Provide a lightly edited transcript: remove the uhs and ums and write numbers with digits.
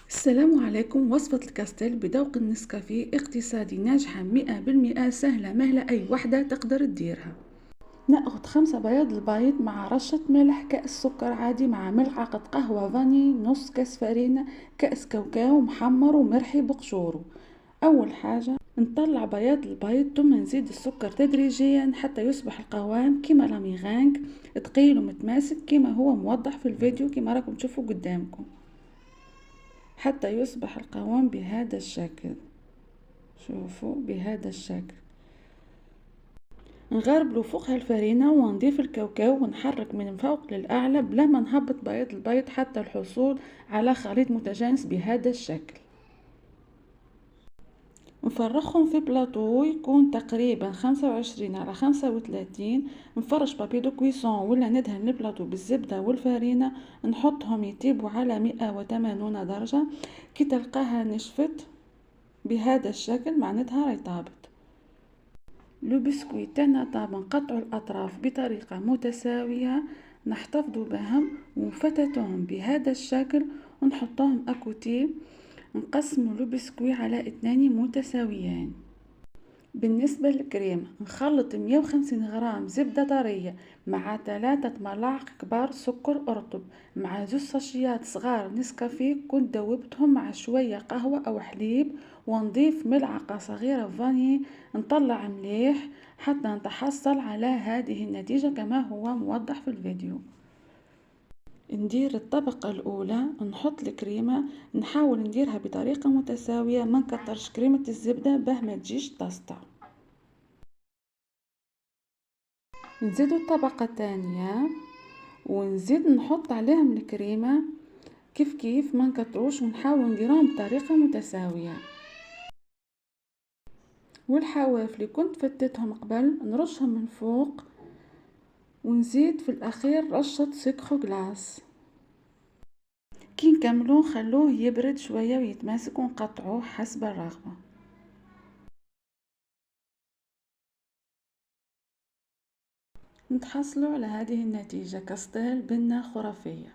السلام عليكم. وصفة الكاستيل بذوق النسكافيه اقتصادي ناجحة 100%، سهلة مهلة أي وحدة تقدر تديرها. نأخذ 5 بياض البيض مع رشة ملح، كأس سكر عادي مع ملعقة قهوة فاني، نص كاس فرينة، كأس كاوكاو محمر ومرحي بقشوره. أول حاجة نطلع بياض البيض ثم نزيد السكر تدريجيا حتى يصبح القوام كما لاميغانك، ثقيل ومتماسك كما هو موضح في الفيديو كما راكم تشوفوا قدامكم، حتى يصبح القوام بهذا الشكل. شوفوا بهذا الشكل. نغربلو فوقها الفرينة ونضيف الكاوكاو ونحرك من فوق للأعلى بلا ما نهبط بياض البيض حتى الحصول على خليط متجانس بهذا الشكل. نفرخهم في بلاطو يكون تقريبا 25 على 35. نفرش بابي دو كويسون ولا ندهن البلاطو بالزبدة والفرينة، نحطهم يطيبوا على 180 درجة. كي تلقاها نشفت بهذا الشكل معناتها راهي طابت. لو بسكويت تاعنا طاب، نقطعوا الاطراف بطريقه متساويه، نحتفظوا بهم ونفتتهم بهذا الشكل ونحطوهم اكوتي. نقسموا لو بسكوي على 2 متساويين. بالنسبة للكريم نخلط 150 غرام زبدة طرية مع 3 ملاعق كبار سكر أرطب مع 2 ساشيات صغار نسكافيه كنت دوبتهم مع شوية قهوة أو حليب، ونضيف ملعقة صغيرة فاني. نطلع مليح حتى نتحصل على هذه النتيجة كما هو موضح في الفيديو. ندير الطبقة الأولى، نحط الكريمة، نحاول نديرها بطريقة متساوية، ما نكترش كريمة الزبدة باه ما تجيش تسطع. نزيدو الطبقة الثانية ونزيد نحط عليهم الكريمة كيف كيف، ما نكتروش ونحاول نديرهم بطريقة متساوية. والحواف اللي كنت فتتهم قبل نرشهم من فوق، ونزيد في الأخير رشة سكر غلاس. كي نكملو نخلوه يبرد شوية ويتماسك ونقطعوه حسب الرغبة. نتحصلوا على هذه النتيجة كاستيل بنة خرافية.